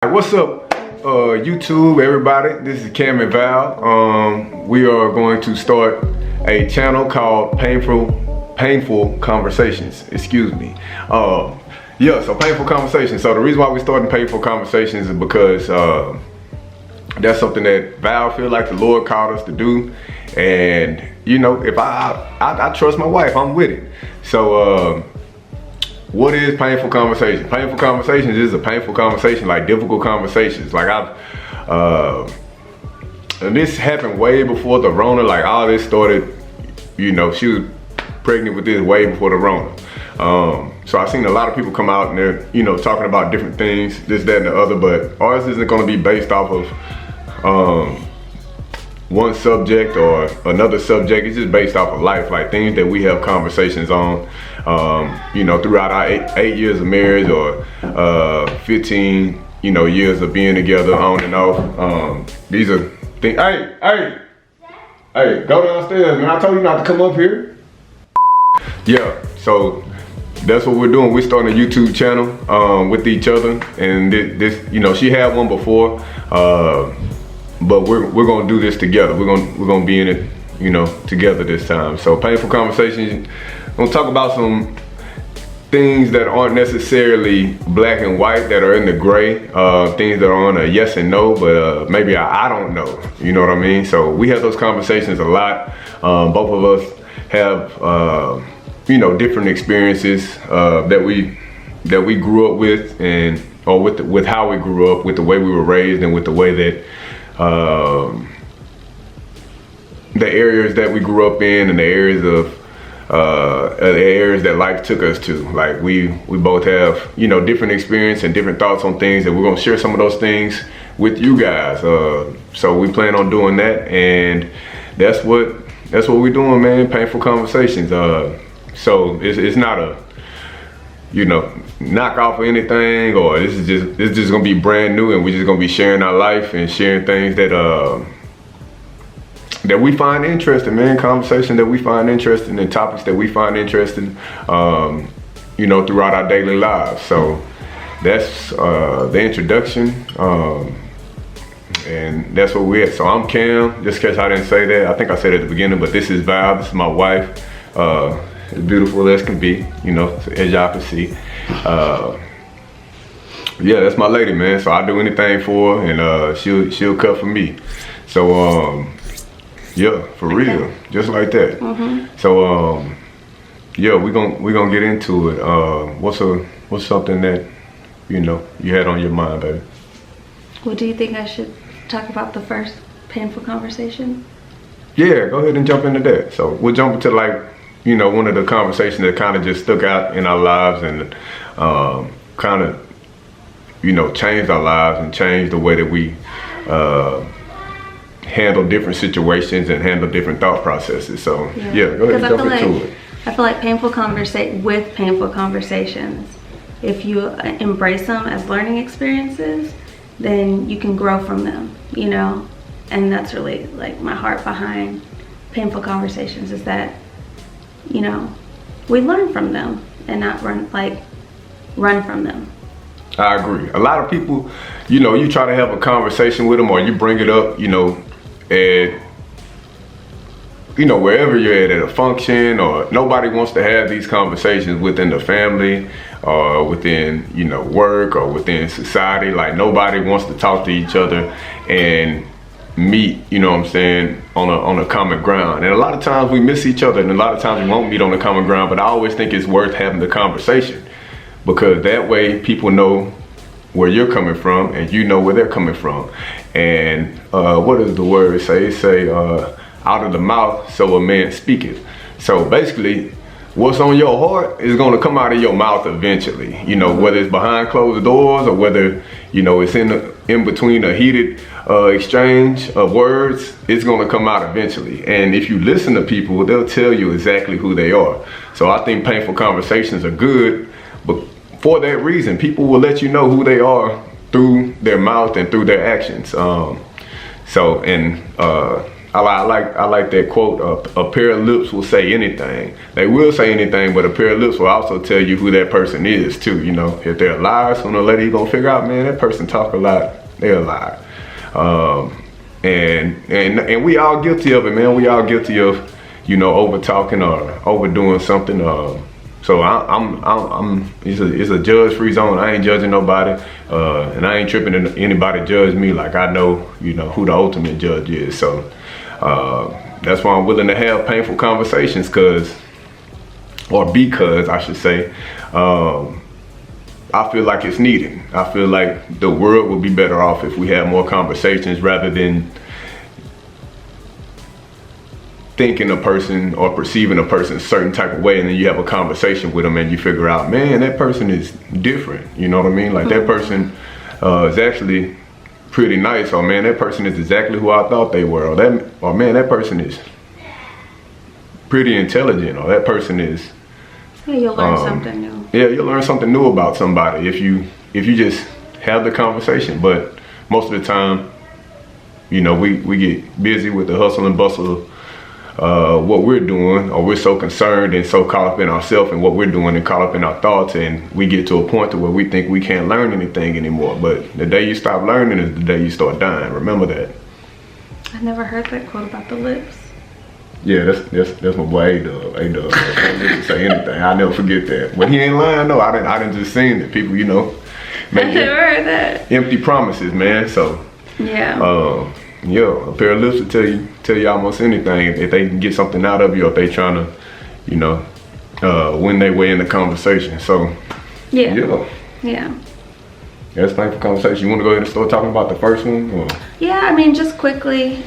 What's up, YouTube, everybody? This is Cam and Val. We are going to start a channel called Painful Conversations. Excuse me. Yeah, so Painful Conversations. So the reason why we're starting Painful Conversations is because that's something that Val feel like the Lord called us to do, and you know, if I trust my wife, I'm with it. So what is painful conversation? Painful conversations is a painful conversation, like difficult conversations. Like and this happened way before the Rona. Like all this started, you know, she was pregnant with this way before the Rona. So I've seen a lot of people come out and they're, you know, talking about different things, this, that, and the other, but ours isn't gonna be based off of one subject or another subject. It's just based off of life, like things that we have conversations on, you know, throughout our eight years of marriage, or 15, you know, years of being together on and off. These are things. Hey, go downstairs, man. I told you not to come up here. Yeah, so that's what we're doing. We're starting a YouTube channel with each other, and this, you know, she had one before, but we're gonna do this together. We're gonna be in it, you know, together this time. So Painful Conversations. I'm gonna talk about some things that aren't necessarily black and white, that are in the gray, things that are on a yes and no, but maybe I don't know. You know what I mean? So we have those conversations a lot. Both of us have you know, different experiences that we grew up with, and or with how we grew up, with the way we were raised, and with the way that the areas that we grew up in, and the areas that life took us to. Like we both have, you know, different experience and different thoughts on things, and we're gonna share some of those things with you guys. So we plan on doing that, and that's what we're doing, man. Painful Conversations. So it's not a, you know, knock off or anything, or it's just gonna be brand new, and we're just gonna be sharing our life and sharing things that we find interesting, man. Conversation that we find interesting, and topics that we find interesting, you know, throughout our daily lives. So that's the introduction, and that's where we're at. So I'm Cam, just in case I didn't say that. I think I said it at the beginning, but this is Val. This is my wife. As beautiful as can be, you know, as y'all can see. Yeah, that's my lady, man. So I do anything for her, and she'll cut for me. So yeah, for real, just like that. So yeah, we gonna get into it. What's something that, you know, you had on your mind, baby? Well, do you think I should talk about the first painful conversation? Yeah, go ahead and jump into that. So we'll jump into, like, you know, one of the conversations that kind of just stuck out in our lives, and kind of, you know, changed our lives and changed the way that we handle different situations and handle different thought processes. So yeah, go ahead and jump into it. I feel like painful conversations, if you embrace them as learning experiences, then you can grow from them, you know. And that's really like my heart behind painful conversations, is that, you know, we learn from them and not run from them. I agree. A lot of people, you know, you try to have a conversation with them, or you bring it up, you know, at, you know, wherever you're at a function, or nobody wants to have these conversations within the family, or within, you know, work, or within society. Like nobody wants to talk to each other and meet, you know what I'm saying, on a common ground. And a lot of times we miss each other, and a lot of times we won't meet on a common ground, but I always think it's worth having the conversation, because that way people know where you're coming from, and you know where they're coming from. And what does the word say? It say, out of the mouth so a man speaketh. So basically, what's on your heart is going to come out of your mouth eventually, you know, whether it's behind closed doors, or whether, you know, it's in between a heated exchange of words. It's going to come out eventually. And if you listen to people, they'll tell you exactly who they are. So I think painful conversations are good, but for that reason, people will let you know who they are through their mouth and through their actions. So, and I like that quote. A pair of lips will say anything. They will say anything, but a pair of lips will also tell you who that person is too. You know, if they're a liar, sooner or later you're gonna figure out, man, that person talk a lot. They're a liar. And we all guilty of it, man. We all guilty of, you know, over talking or overdoing something. So it's a judge-free zone. I ain't judging nobody, and I ain't tripping if anybody judge me. Like, I know, you know, who the ultimate judge is. So that's why I'm willing to have painful conversations, because I should say, I feel like it's needed. I feel like the world would be better off if we had more conversations rather than thinking a person or perceiving a person a certain type of way, and then you have a conversation with them and you figure out, man, that person is different. You know what I mean? Like, that person is actually pretty nice, or man, that person is exactly who I thought they were, or man, that person is pretty intelligent, or that person is. Yeah, you'll learn something new. Yeah, you'll learn something new about somebody if you just have the conversation. But most of the time, you know, we get busy with the hustle and bustle of what we're doing, or we're so concerned and so caught up in ourselves and what we're doing and caught up in our thoughts, and we get to a point to where we think we can't learn anything anymore. But the day you stop learning is the day you start dying. Remember that. I never heard that quote about the lips. Yeah, that's my boy A-Dub. A-Dub can't say anything. I'll never forget that. But he ain't lying though. I didn't just seen it. People, you know, I never heard that. Empty promises, man. So yeah. Yeah, a pair of lips will tell you almost anything if they can get something out of you, or if they trying to, you know, win their way in the conversation. So yeah. That's time for conversation. You want to go ahead and start talking about the first one? Or? Yeah, I mean, just quickly.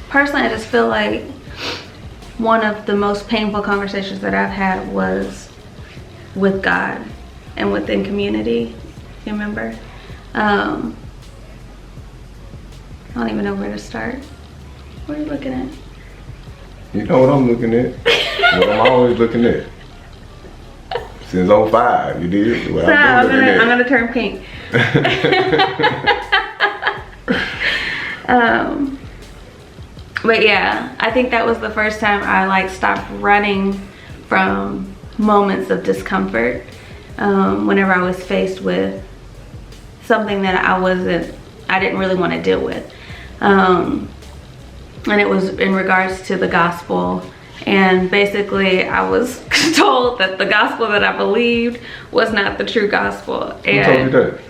Personally, I just feel like one of the most painful conversations that I've had was with God and within community. You remember? I don't even know where to start. What are you looking at? You know what I'm looking at. What I'm always looking at. Since 05, you did. Well, I'm gonna turn pink. But yeah, I think that was the first time I like stopped running from moments of discomfort whenever I was faced with something that I didn't really want to deal with. And it was in regards to the gospel. And basically I was told that the gospel that I believed was not the true gospel. Who told you that?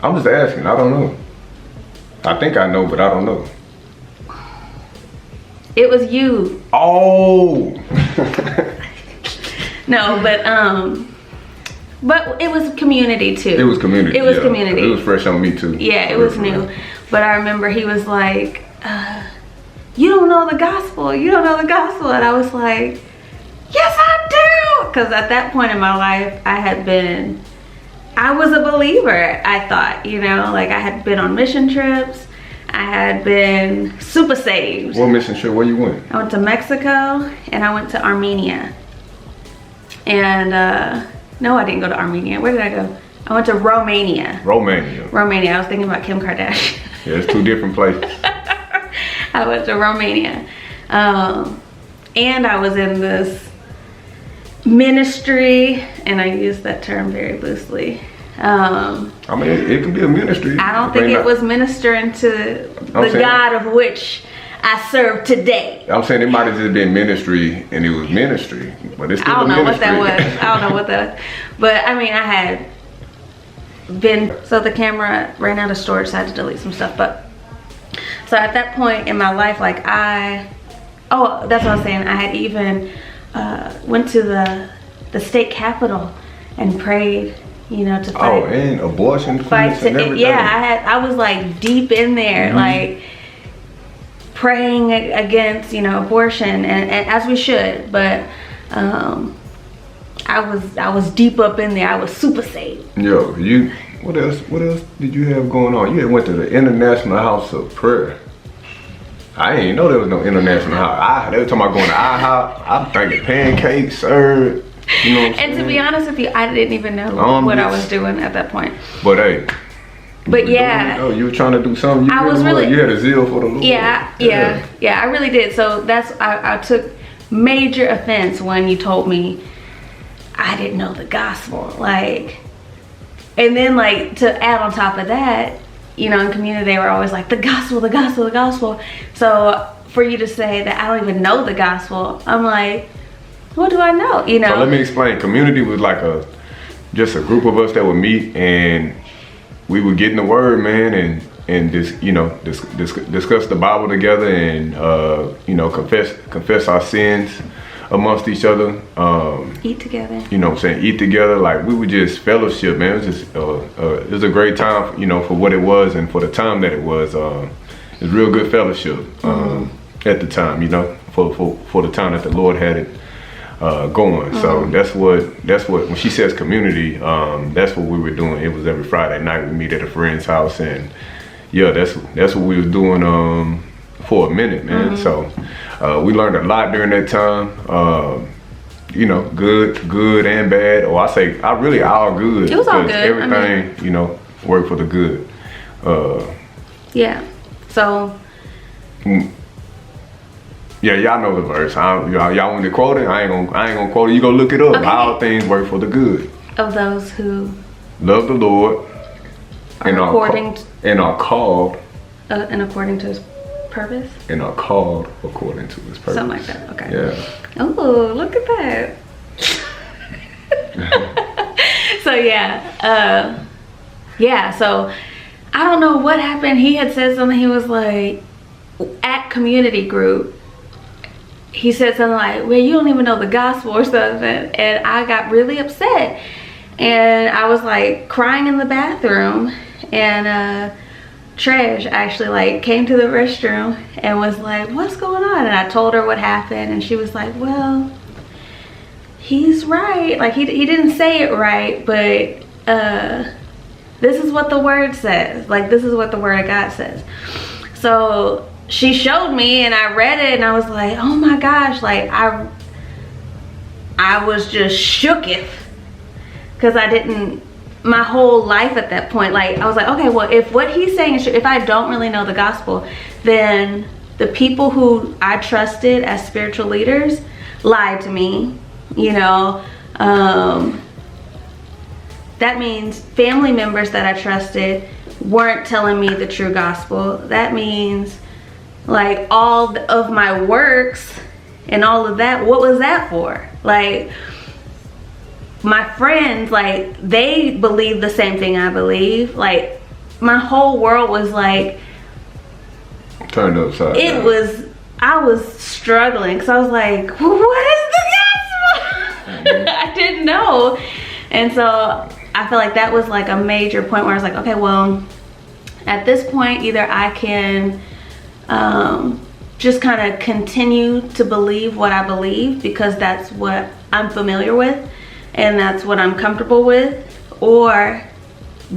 I'm just asking, I don't know. I think I know, but I don't know. It was you. Oh. No, but it was community too. It was community. It was community. It was fresh on me too. Yeah, it was new. But I remember he was like, you don't know the gospel. You don't know the gospel. And I was like, yes, I do. Because at that point in my life, I was a believer, I thought, you know, like I had been on mission trips. I had been super saved. What mission trip? Where you went? I went to Mexico and I went to Armenia. And no, I didn't go to Armenia. Where did I go? I went to Romania. Romania. I was thinking about Kim Kardashian. Yeah, it's two different places. I went to Romania. And I was in this ministry, and I use that term very loosely. I mean, it can be a ministry. I don't think it was ministering to the God of which I serve today. I'm saying it might have just been ministry, and it was ministry, but it's still I don't know what ministry. that was. I don't know what that was. But I mean, I had been, so the camera ran out of storage, so I had to delete some stuff. But so at that point in my life, like that's what I was saying. I had even went to the state capitol and prayed, you know, to fight. Oh, and abortion clinics and everything. Yeah, I was like deep in there, like praying against, you know, abortion, and as we should. But I was deep up in there. I was super saved. Yo, what else did you have going on? You had went to the International House of Prayer. I didn't know there was no international house. They were talking about going to IHOP. I'm thinking pancakes, served. You know what I'm saying? And to be honest with you, I didn't even know what I was doing at that point. But hey, But yeah, oh, you were trying to do something. You had a zeal for the Lord. Yeah, I really did. So I took major offense when you told me I didn't know the gospel. Like, and then like to add on top of that, you know, in community they were always like the gospel, the gospel, the gospel. So for you to say that I don't even know the gospel, I'm like, what do I know? You know. So let me explain. Community was like just a group of us that would meet, and we would get in the word, man, and just, you know, discuss the Bible together, and you know, confess our sins amongst each other. Eat together. You know what I'm saying? Eat together. Like, we would just fellowship, man. It was just it was a great time, you know, for what it was and for the time that it was. It was real good fellowship at the time, you know, for the time that the Lord had it going. So that's what when she says community, that's what we were doing. It was every Friday night we meet at a friend's house, and yeah, that's what we was doing for a minute, man. So we learned a lot during that time. You know, good and bad. Or I really all good. It was all good. Everything, you know, worked for the good. Yeah. So. Yeah, y'all know the verse. Y'all want to quote it? I ain't gonna quote it. You go look it up. Okay. All things work for the good Of those who love the Lord and are called and according to His purpose. And are called according to His purpose. Something like that. Okay. Yeah. Oh, look at that. So yeah. So I don't know what happened. He had said something. He was like, at community group, he said something like, well, you don't even know the gospel or something, and I got really upset, and I was like crying in the bathroom, and Tresh actually like came to the restroom and was like, what's going on? And I told her what happened, and she was like, well, he's right. Like, he didn't say it right, but this is what the word says. Like, this is what the word of God says. So she showed me, and I read it, and I was like, oh my gosh, like I was just shooketh, because I didn't, my whole life at that point, like I was like, okay, well, if what he's saying is true, if I don't really know the gospel, then the people who I trusted as spiritual leaders lied to me, you know. That means family members that I trusted weren't telling me the true gospel. That means like all of my works and all of that, what was that for? Like, my friends, like, they believe the same thing I believe. Like, my whole world was like turned upside down. I was struggling, because I was like, what is the gospel? I didn't know. And so I feel like that was like a major point where I was like, okay, well, at this point, either I can just kind of continue to believe what I believe, because that's what I'm familiar with and that's what I'm comfortable with, or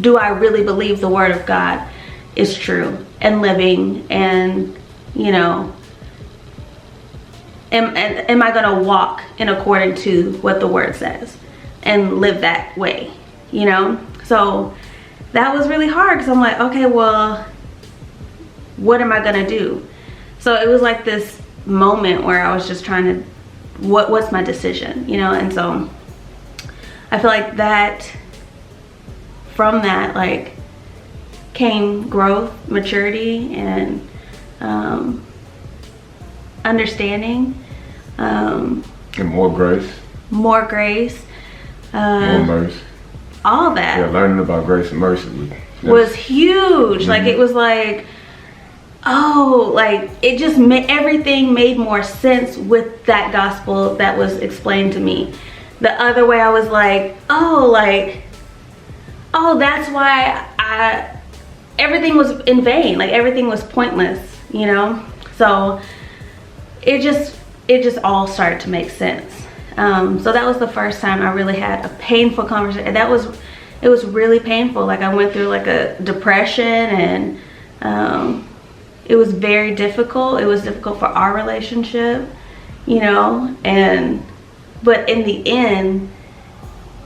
do I really believe the word of God is true and living, and, you know, am I gonna walk in accordance to what the word says and live that way, you know? So that was really hard, because I'm like, okay, well, what am I gonna do? So it was like this moment where I was just trying to, what's my decision, you know? And so I feel like that, from that, like, came growth, maturity, and understanding. And more grace. More grace. More mercy. All that. Yeah, learning about grace and mercy was huge. Like, it was like, oh, like, it just everything made more sense with that gospel that was explained to me. The other way, I was like, oh, that's why everything was in vain. Like, everything was pointless, you know? So it just all started to make sense. So that was the first time I really had a painful conversation. It was really painful. Like, I went through like a depression, and it was very difficult. It was difficult for our relationship, you know, but in the end,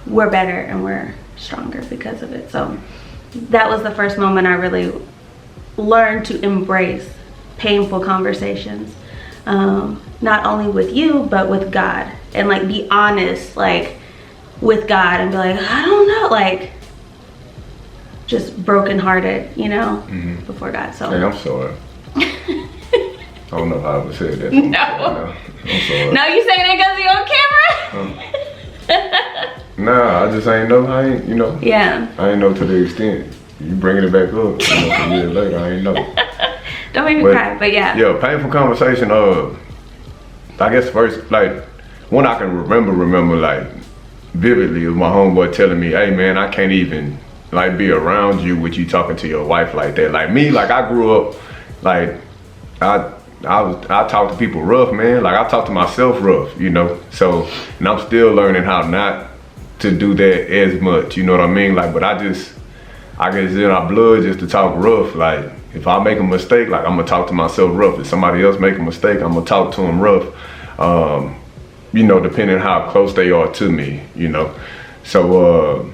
we're better and we're stronger because of it. So that was the first moment I really learned to embrace painful conversations, not only with you but with God, and like be honest like with God and be like, I don't know, like just brokenhearted, you know, before God. So hey, I'm sorry. I don't know how I would say that. No. I'm sorry. No, you saying that because you're on camera? Nah, I just ain't know. I ain't, you know. Yeah. I ain't know to the extent. You bringing it back up, you know, a year later, I ain't know. Don't make me cry, but yeah. Yeah, painful conversation, I guess first, like, one I can remember, like, vividly was my homeboy telling me, hey, man, I can't even, like, be around you with you talking to your wife like that. Like, me, like, I grew up, like, I talk to people rough, man. Like, I talk to myself rough, you know? So, and I'm still learning how not to do that as much, you know what I mean? Like, but I guess it's in our blood just to talk rough. Like, if I make a mistake, like, I'm gonna talk to myself rough. If somebody else make a mistake, I'm gonna talk to them rough. You know, depending how close they are to me, you know? So,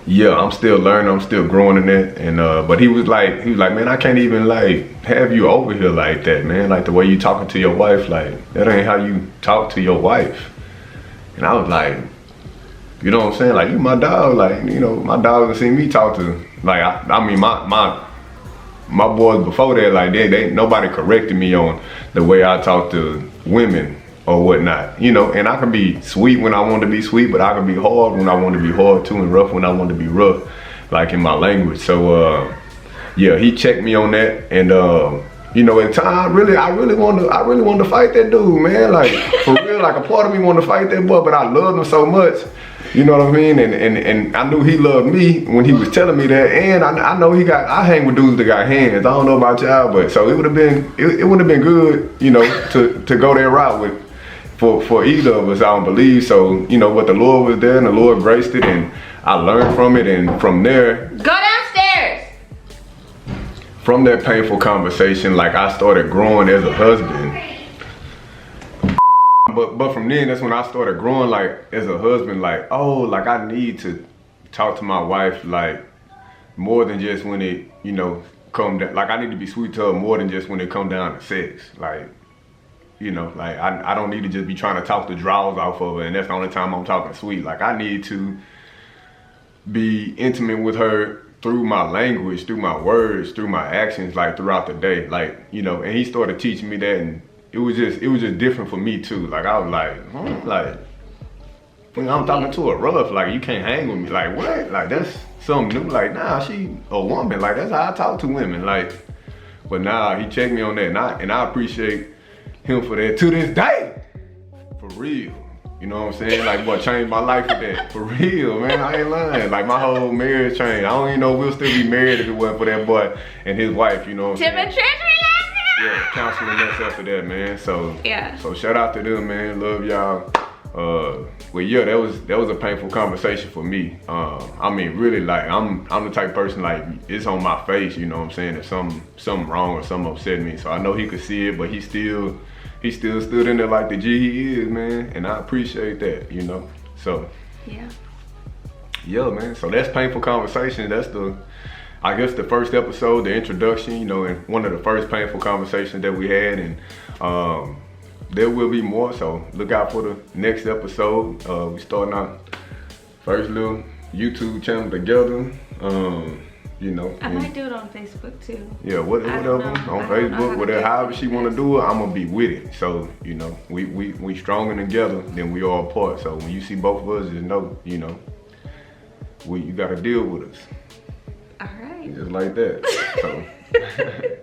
yeah, I'm still learning, I'm still growing in it. And, but he was like, man, I can't even like have you over here like that, man. Like the way you talking to your wife, like that ain't how you talk to your wife. And I was like, you know what I'm saying? Like, you my dog, like, you know, my dog has seen me talk to, like, I mean, my boys before that, like, they nobody corrected me on the way I talk to women or whatnot, you know. And I can be sweet when I want to be sweet, but I can be hard when I want to be hard too, and rough when I want to be rough, like in my language. So, yeah, he checked me on that, and you know, at the time, I really wanted to fight that dude, man. Like, for real, like a part of me wanted to fight that boy, but I loved him so much. You know what I mean? And I knew he loved me when he was telling me that. And I know I hang with dudes that got hands. I don't know about y'all, but so it would have been good, you know, to go that route with for either of us, I don't believe. So, you know, but the Lord was there and the Lord graced it, and I learned from it, and from there. Go downstairs. From that painful conversation, like, I started growing as a husband. But from then, that's when I started growing, like, as a husband, like, oh, like, I need to talk to my wife, like, more than just when it, you know, come down. Like, I need to be sweet to her more than just when it come down to sex. Like, you know, like, I don't need to just be trying to talk the draws off of her, and that's the only time I'm talking sweet. Like, I need to be intimate with her through my language, through my words, through my actions, like, throughout the day. Like, you know, and he started teaching me that, and it was just different for me too. Like, I was like, like, when I'm talking to her rough, like, you can't hang with me. Like, what? Like, that's something new. Like, nah, she a woman. Like, that's how I talk to women. Like, but nah, he checked me on that, and I appreciate him for that to this day. For real. You know what I'm saying? Like, boy, changed my life with that. For real, man, I ain't lying. Like, my whole marriage changed. I don't even know if we'll still be married if it wasn't for that boy and his wife, you know what I'm saying? Yeah, counseling us after that, man. So yeah. So shout out to them, man. Love y'all. Well, yeah, that was a painful conversation for me. I mean, really, like, I'm the type of person, like, it's on my face, you know what I'm saying, if something wrong or something upset me. So I know he could see it, but he still stood in there like the G he is, man. And I appreciate that, you know. So yeah, man. So that's painful conversation. That's I guess the first episode, the introduction, you know, and one of the first painful conversations that we had, and there will be more, so look out for the next episode. We starting our first little YouTube channel together, you know. I might do it on Facebook too. Yeah, whatever, on Facebook, whatever, however she want to do it, I'm gonna be with it. So, you know, we stronger together than we are apart. So when you see both of us, just know, you know, you gotta deal with us. All right. Just like that. So,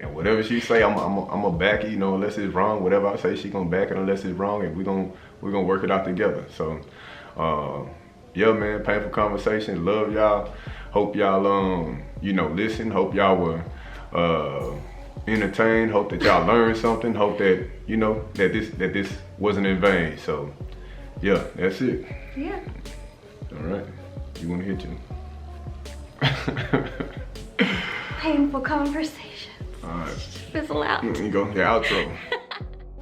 and whatever she say, I'm a back it, you know, unless it's wrong. Whatever I say, she gonna back it unless it's wrong, and we're gonna work it out together. So, yeah, man, painful conversation. Love y'all. Hope y'all you know, listen. Hope y'all were entertained. Hope that y'all learned something. Hope that, you know, that this wasn't in vain. So, yeah, that's it. Yeah. All right. You wanna hit you? Painful conversations. All right. Fizzle out. Here you go. The outro.